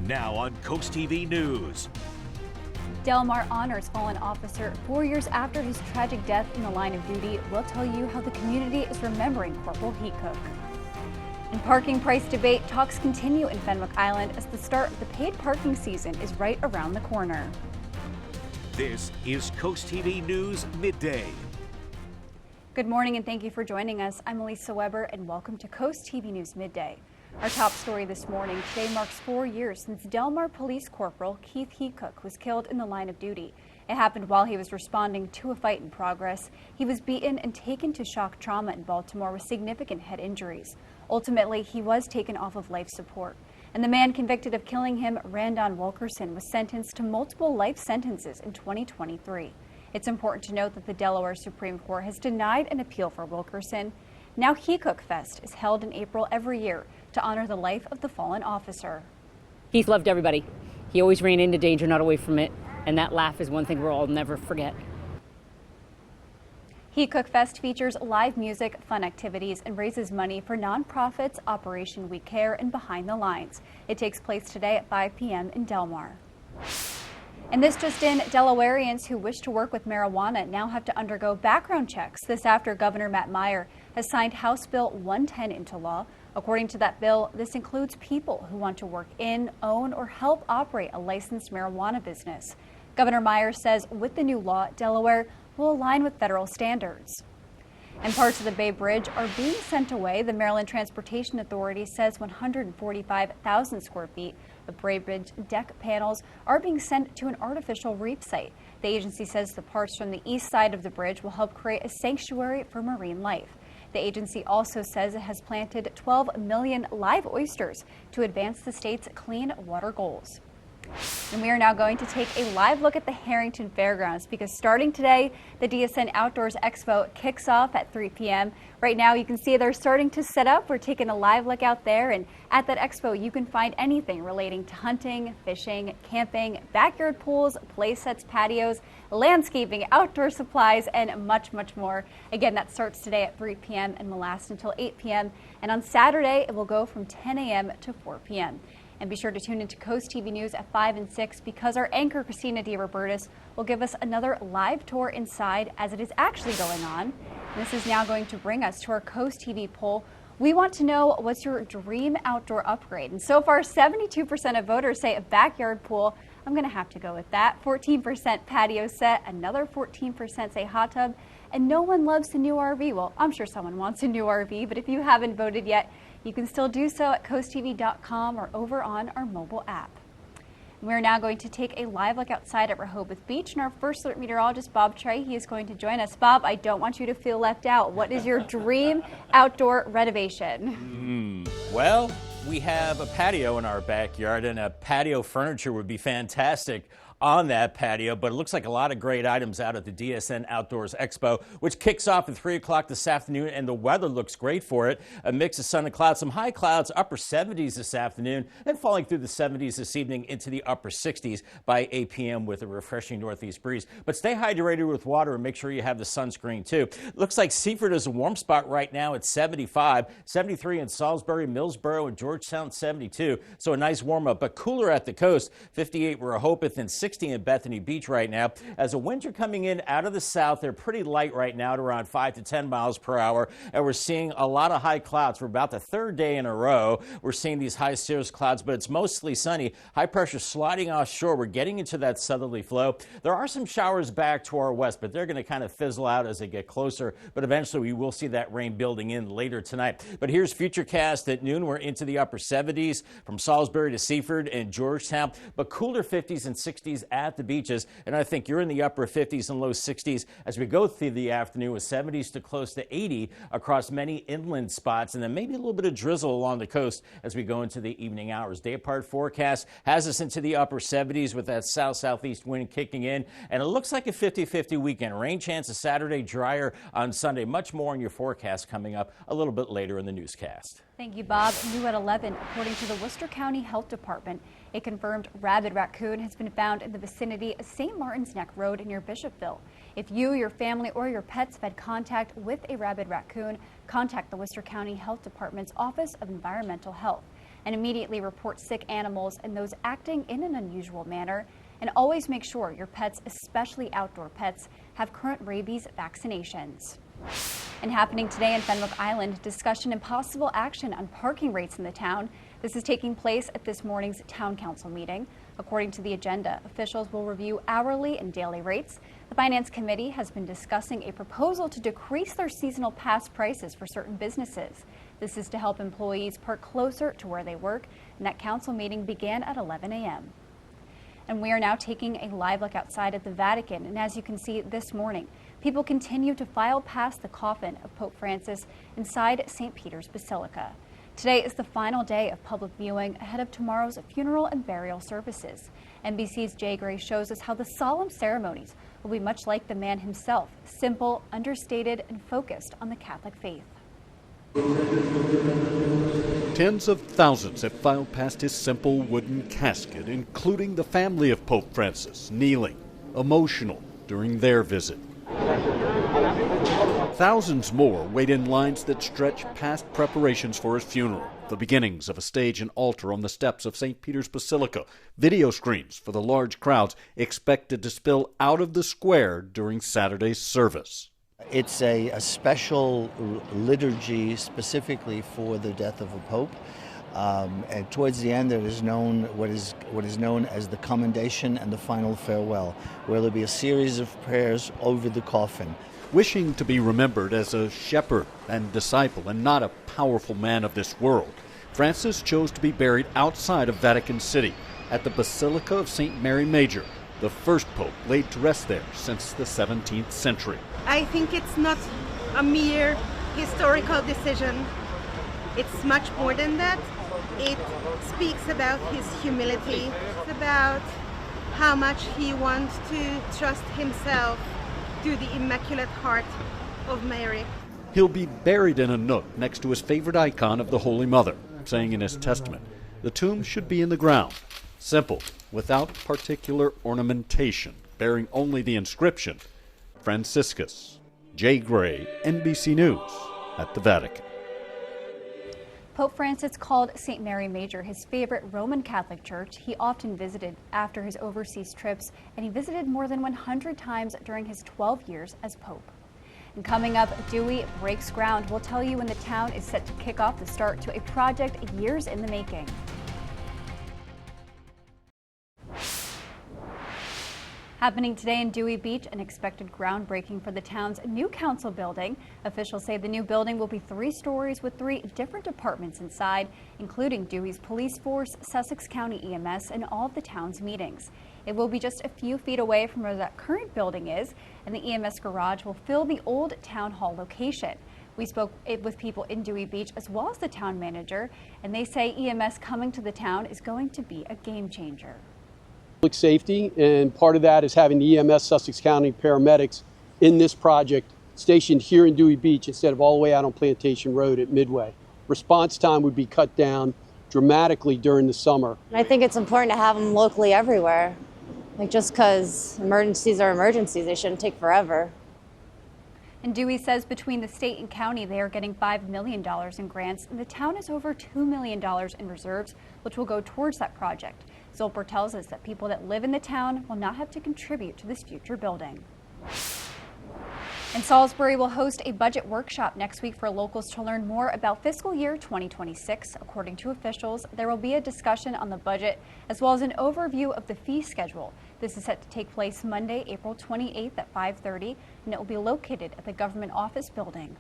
Now on CoastTV News. Delmarva honors fallen officer 4 years after his tragic death in the line of duty. We'll tell you how the community is remembering Corporal Heatcook. In parking price debate, talks continue in Fenwick Island as the start of the paid parking season is right around the corner. This is CoastTV News Midday. Good morning and thank you for joining us. I'm Elisa Weber and welcome to CoastTV News Midday. Our top story this morning, today marks 4 years since Delmarva Police Corporal Keith Heatcook was killed in the line of duty. It happened while he was responding to a fight in progress. He was beaten and taken to shock trauma in Baltimore with significant head injuries. Ultimately, he was taken off of life support. And the man convicted of killing him, Randon Wilkerson, was sentenced to multiple life sentences in 2023. It's important to note that the Delaware Supreme Court has denied an appeal for Wilkerson. Now Heatcook Fest is held in April every year to honor the life of the fallen officer. Heath loved everybody. He always ran into danger, not away from it. And that laugh is one thing we'll all never forget. Heatcook Fest features live music, fun activities, and raises money for nonprofits Operation We Care and Behind the Lines. It takes place today at 5 p.m. in Delmar. And this just in, Delawareans who wish to work with marijuana now have to undergo background checks. This after Governor Matt Meyer has signed House Bill 110 into law. According to that bill, this includes people who want to work in, own, or help operate a licensed marijuana business. Governor Meyer says with the new law, Delaware will align with federal standards. And parts of the Bay Bridge are being sent away. The Maryland Transportation Authority says 145,000 square feet of Bay Bridge deck panels are being sent to an artificial reef site. The agency says the parts from the east side of the bridge will help create a sanctuary for marine life. The agency also says it has planted 12 million live oysters to advance the state's clean water goals. And we are now going to take a live look at the Harrington Fairgrounds because starting today, the DSN Outdoors Expo kicks off at 3 p.m. Right now, you can see they're starting to set up. We're taking a live look out there, and at that expo, you can find anything relating to hunting, fishing, camping, backyard pools, play sets, patios, landscaping, outdoor supplies, and much, much more. Again, that starts today at 3 p.m. and will last until 8 p.m. And on Saturday, it will go from 10 a.m. to 4 p.m. And be sure to tune into CoastTV News at 5 and 6 because our anchor Christina DeRobertis will give us another live tour inside as it is actually going on. And this is now going to bring us to our CoastTV poll. We want to know what's your dream outdoor upgrade. And so far, 72% of voters say a backyard pool. I'm going to have to go with that. 14% patio set, another 14% say hot tub, and no one loves a new RV. Well, I'm sure someone wants a new RV, but if you haven't voted yet, you can still do so at coasttv.com or over on our mobile app. We're now going to take a live look outside at Rehoboth Beach, and our first alert meteorologist, Bob Trey, he is going to join us. Bob, I don't want you to feel left out. What is your dream outdoor renovation? Well, we have a patio in our backyard, and a patio furniture would be fantastic on that patio, but it looks like a lot of great items out at the DSN Outdoors Expo, which kicks off at 3 o'clock this afternoon, and the weather looks great for it. A mix of sun and clouds, some high clouds, upper 70s this afternoon, then falling through the 70s this evening into the upper 60s by 8 p.m. with a refreshing northeast breeze. But stay hydrated with water and make sure you have the sunscreen too. Looks like Seaford is a warm spot right now at 75, 73 in Salisbury, Millsboro, and Georgetown 72. So a nice warm up, but cooler at the coast. 58 Rehoboth and 60 in Bethany Beach right now. As a winter coming in out of the south, they're pretty light right now at around 5 to 10 miles per hour. And we're seeing a lot of high clouds for about the third day in a row. We're seeing these high cirrus clouds, but it's mostly sunny. High pressure sliding offshore. We're getting into that southerly flow. There are some showers back to our west, but they're going to kind of fizzle out as they get closer. But eventually we will see that rain building in later tonight. But here's Futurecast at noon. We're into the upper 70s from Salisbury to Seaford and Georgetown, but cooler 50s and 60s at the beaches. And I think you're in the upper 50s and low 60s as we go through the afternoon with 70s to close to 80 across many inland spots, and then maybe a little bit of drizzle along the coast as we go into the evening hours. Day apart forecast has us into the upper 70s with that south-southeast wind kicking in, and it looks like a 50-50 weekend. Rain chances Saturday, drier on Sunday. Much more in your forecast coming up a little bit later in the newscast. Thank you, Bob. New at 11, according to the Worcester County Health Department, a confirmed rabid raccoon has been found in the vicinity of St. Martin's Neck Road near Bishopville. If you, your family, or your pets have had contact with a rabid raccoon, contact the Worcester County Health Department's Office of Environmental Health. and immediately report sick animals and those acting in an unusual manner. And always make sure your pets, especially outdoor pets, have current rabies vaccinations. And happening today in Fenwick Island, discussion and possible action on parking rates in the town. This is taking place at this morning's town council meeting. According to the agenda, officials will review hourly and daily rates. The Finance Committee has been discussing a proposal to decrease their seasonal pass prices for certain businesses. This is to help employees park closer to where they work, and that council meeting began at 11 a.m. And we are now taking a live look outside at the Vatican, and as you can see this morning, people continue to file past the coffin of Pope Francis inside St. Peter's Basilica. Today is the final day of public viewing ahead of tomorrow's funeral and burial services. NBC's Jay Gray shows us how the solemn ceremonies will be much like the man himself, simple, understated, and focused on the Catholic faith. Tens of thousands have filed past his simple wooden casket, including the family of Pope Francis, kneeling, emotional during their visit. Thousands more wait in lines that stretch past preparations for his funeral, the beginnings of a stage and altar on the steps of St. Peter's Basilica, video screens for the large crowds expected to spill out of the square during Saturday's service. It's a special liturgy specifically for the death of a pope. And towards the end, there is known what is known as the commendation and the final farewell, where there'll be a series of prayers over the coffin. Wishing to be remembered as a shepherd and disciple and not a powerful man of this world, Francis chose to be buried outside of Vatican City at the Basilica of St. Mary Major, the first pope laid to rest there since the 17th century. I think it's not a mere historical decision. It's much more than that. It speaks about his humility, about how much he wants to trust himself to the Immaculate Heart of Mary. He'll be buried in a nook next to his favorite icon of the Holy Mother, saying in his testament, the tomb should be in the ground, simple, without particular ornamentation, bearing only the inscription, Franciscus. Jay Gray, NBC News, at the Vatican. Pope Francis called St. Mary Major his favorite Roman Catholic church. He often visited after his overseas trips, and he visited more than 100 times during his 12 years as Pope. And coming up, Dewey breaks ground. We'll tell you when the town is set to kick off the start to a project years in the making. Happening today in Dewey Beach, an expected groundbreaking for the town's new council building. Officials say the new building will be 3 stories with 3 different departments inside, including Dewey's police force, Sussex County EMS, and all of the town's meetings. It will be just a few feet away from where that current building is, and the EMS garage will fill the old town hall location. We spoke with people in Dewey Beach as well as the town manager, and they say EMS coming to the town is going to be a game changer. Public safety, and part of that is having the EMS Sussex County paramedics in this project stationed here in Dewey Beach instead of all the way out on Plantation Road at Midway. Response time would be cut down dramatically during the summer. I think it's important to have them locally everywhere. Like, just because emergencies are emergencies, they shouldn't take forever. And Dewey says between the state and county, they are getting $5 million in grants, and the town has over $2 million in reserves, which will go towards that project. Zolper tells us that people that live in the town will not have to contribute to this future building. And Salisbury will host a budget workshop next week for locals to learn more about fiscal year 2026. According to officials, there will be a discussion on the budget as well as an overview of the fee schedule. This is set to take place Monday, April 28th at 5:30, and it will be located at the government office building.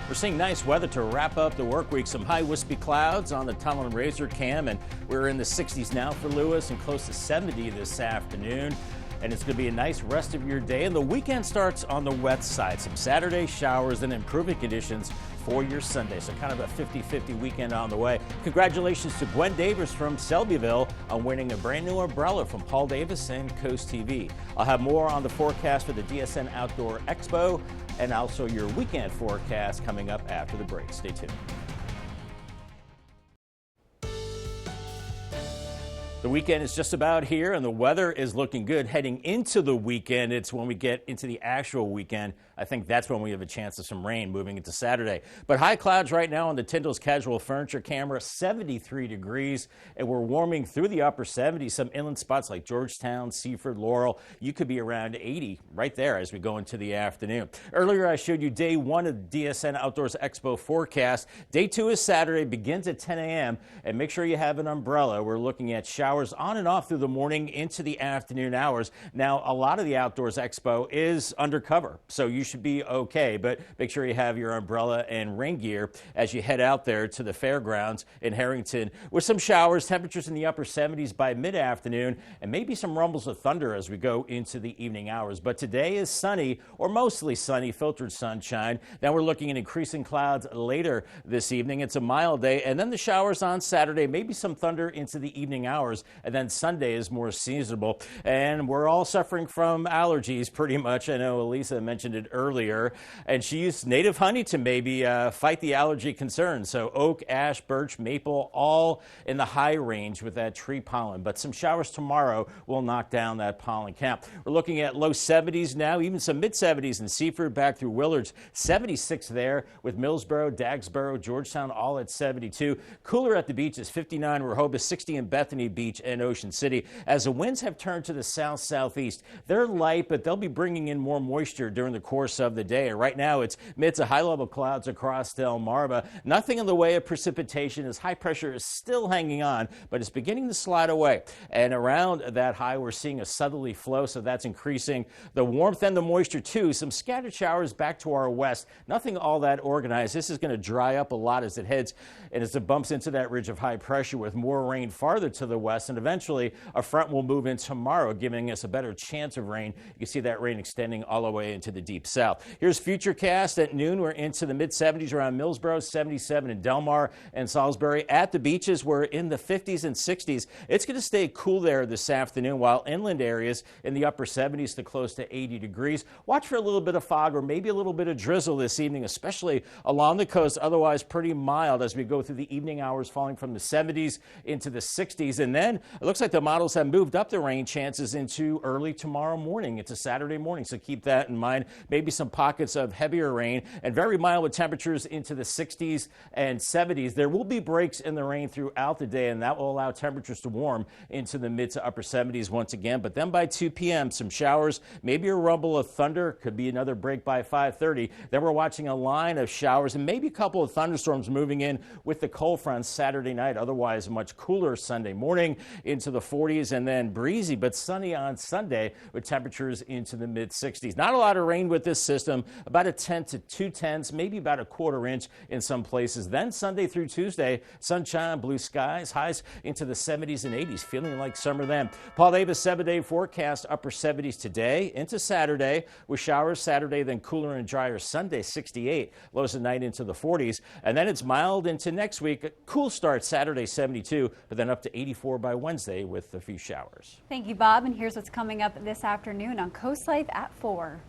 We're seeing nice weather to wrap up the work week. Some high wispy clouds on the tunnel and razor cam, and we're in the 60s now for Lewis and close to 70 this afternoon. And it's going to be a nice rest of your day. And the weekend starts on the wet side. Some Saturday showers and improving conditions for your Sunday. So kind of a 50-50 weekend on the way. Congratulations to Gwen Davis from Selbyville on winning a brand new umbrella from Paul Davis and CoastTV. I'll have more on the forecast for the DSN Outdoor Expo and also your weekend forecast coming up after the break. Stay tuned. The weekend is just about here, and the weather is looking good heading into the weekend. It's when we get into the actual weekend, I think that's when we have a chance of some rain moving into Saturday. But high clouds right now on the Tyndall's Casual Furniture camera, 73 degrees, and we're warming through the upper 70s. Some inland spots like Georgetown, Seaford, Laurel, you could be around 80 right there as we go into the afternoon. Earlier, I showed you day one of the DSN Outdoors Expo forecast. Day two is Saturday, begins at 10 a.m., and make sure you have an umbrella. We're looking at showers on and off through the morning into the afternoon hours. Now, a lot of the Outdoors Expo is undercover, so you should be okay, but make sure you have your umbrella and rain gear as you head out there to the fairgrounds in Harrington with some showers, temperatures in the upper 70s by mid-afternoon, and maybe some rumbles of thunder as we go into the evening hours. But today is sunny or mostly sunny, filtered sunshine. Now we're looking at increasing clouds later this evening. It's a mild day, and then the showers on Saturday, maybe some thunder into the evening hours, and then Sunday is more seasonable. And we're all suffering from allergies pretty much. I know Elisa mentioned it earlier, and she used native honey to maybe fight the allergy concerns. So oak, ash, birch, maple, all in the high range with that tree pollen. But some showers tomorrow will knock down that pollen count. We're looking at low 70s now, even some mid 70s in Seaford back through Willards. 76 there with Millsboro, Dagsboro, Georgetown all at 72. Cooler at the beaches, 59 Rehoboth, 60 in Bethany Beach and Ocean City. As the winds have turned to the south-southeast, they're light, but they'll be bringing in more moisture during the course of the day. Right now, it's mid to high-level clouds across Delmarva. Nothing in the way of precipitation as high pressure is still hanging on, but it's beginning to slide away. And around that high, we're seeing a southerly flow, so that's increasing the warmth and the moisture too. Some scattered showers back to our west. Nothing all that organized. This is going to dry up a lot as it heads and as it bumps into that ridge of high pressure with more rain farther to the west, and eventually a front will move in tomorrow, giving us a better chance of rain. You can see that rain extending all the way into the deep south. Here's Futurecast at noon. We're into the mid-70s around Millsboro, 77 in Delmar and Salisbury. At the beaches, we're in the 50s and 60s. It's going to stay cool there this afternoon, while inland areas in the upper 70s to close to 80 degrees. Watch for a little bit of fog or maybe a little bit of drizzle this evening, especially along the coast. Otherwise, pretty mild as we go through the evening hours, falling from the 70s into the 60s. And then it looks like the models have moved up the rain chances into early tomorrow morning. It's a Saturday morning, so keep that in mind. Maybe some pockets of heavier rain and very mild with temperatures into the 60s and 70s. There will be breaks in the rain throughout the day, and that will allow temperatures to warm into the mid to upper 70s once again. But then by 2 p.m., some showers, maybe a rumble of thunder, could be another break by 5:30. Then we're watching a line of showers and maybe a couple of thunderstorms moving in with the cold front Saturday night. Otherwise, much cooler Sunday morning into the 40s, and then breezy but sunny on Sunday with temperatures into the mid 60s. Not a lot of rain with this system, about a 10 to 2/10, maybe about a quarter inch in some places. Then Sunday through Tuesday, sunshine, blue skies, highs into the 70s and 80s, feeling like summer then. Paul Davis 7-day forecast, upper 70s today into Saturday with showers Saturday, then cooler and drier Sunday, 68, lows at night into the 40s, and then it's mild into next week. A cool start Saturday, 72, but then up to 84 by Wednesday with a few showers. Thank you, Bob. And here's what's coming up this afternoon on Coast Life at 4.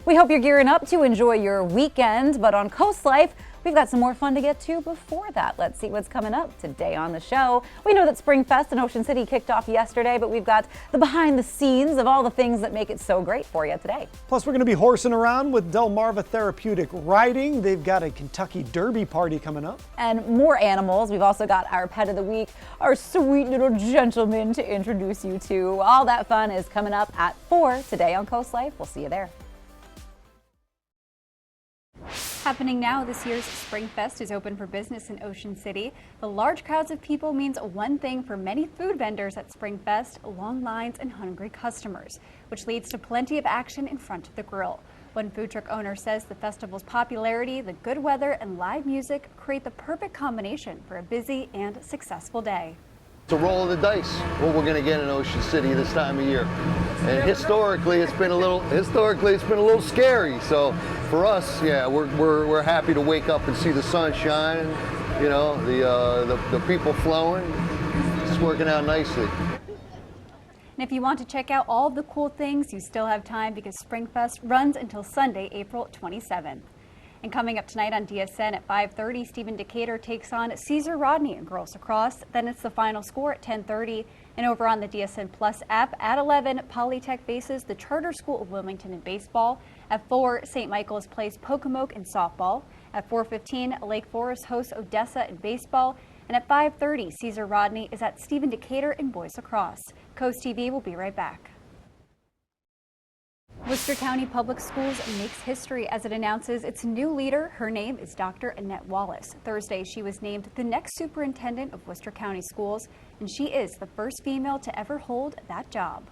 We hope you're gearing up to enjoy your weekend, but on Coast Life, we've got some more fun to get to before that. Let's see what's coming up today on the show. We know that Spring Fest in Ocean City kicked off yesterday, but we've got the behind the scenes of all the things that make it so great for you today. Plus, we're going to be horsing around with Delmarva Therapeutic Riding. They've got a Kentucky Derby party coming up. And more animals. We've also got our pet of the week, our sweet little gentleman to introduce you to. All that fun is coming up at 4 today on Coast Life. We'll see you there. Happening now, this year's Spring Fest is open for business in Ocean City. The large crowds of people means one thing for many food vendors at Spring Fest: long lines and hungry customers, which leads to plenty of action in front of the grill. One food truck owner says the festival's popularity, the good weather, and live music create the perfect combination for a busy and successful day. It's a roll of the dice, what we're going to get in Ocean City this time of year. And historically, it's been a little scary. So for us, yeah, we're happy to wake up and see the sun shine, you know, the people flowing. It's working out nicely. And if you want to check out all of the cool things, you still have time because Spring Fest runs until Sunday, April 27th. And coming up tonight on DSN at 5:30, Stephen Decatur takes on Caesar Rodney in girls lacrosse. Then it's the final score at 10:30. And over on the DSN Plus app at 11, Polytech faces the Charter School of Wilmington in baseball. At 4, St. Michael's plays Pocomoke in softball. At 4:15, Lake Forest hosts Odessa in baseball. And at 5:30, Caesar Rodney is at Stephen Decatur in boys lacrosse. Coast TV will be right back. Worcester County Public Schools makes history as it announces its new leader. Her name is Dr. Annette Wallace. Thursday, she was named the next superintendent of Worcester County Schools, and she is the first female to ever hold that job.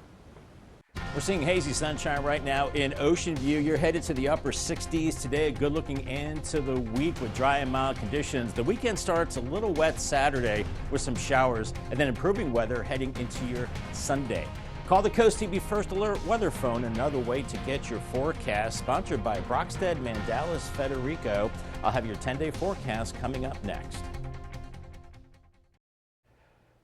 We're seeing hazy sunshine right now in Ocean View. You're headed to the upper 60s today. A good looking end to the week with dry and mild conditions. The weekend starts a little wet Saturday with some showers and then improving weather heading into your Sunday. Call the Coast TV First Alert Weather Phone, another way to get your forecast, sponsored by Brockstead Mandalis Federico. I'll have your 10-day forecast coming up next.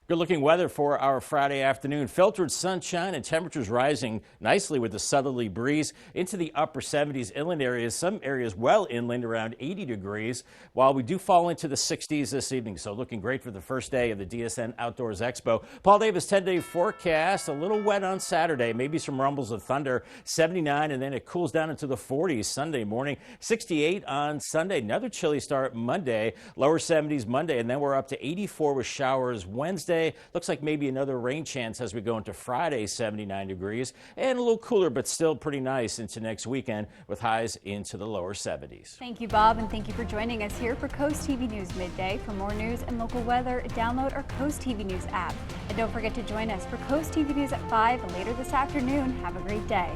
Good looking weather for our Friday afternoon. Filtered sunshine and temperatures rising nicely with the southerly breeze into the upper 70s. Inland areas, some areas well inland around 80 degrees, while we do fall into the 60s this evening. So looking great for the first day of the DSN Outdoors Expo. Paul Davis 10-day forecast, a little wet on Saturday, maybe some rumbles of thunder, 79, and then it cools down into the 40s Sunday morning, 68 on Sunday. Another chilly start Monday, lower 70s Monday, and then we're up to 84 with showers Wednesday. Looks like maybe another rain chance as we go into Friday, 79 degrees, and a little cooler, but still pretty nice into next weekend with highs into the lower 70s. Thank you, Bob, and thank you for joining us here for Coast TV News Midday. For more news and local weather, download our Coast TV News app. And don't forget to join us for Coast TV News at 5 later this afternoon. Have a great day.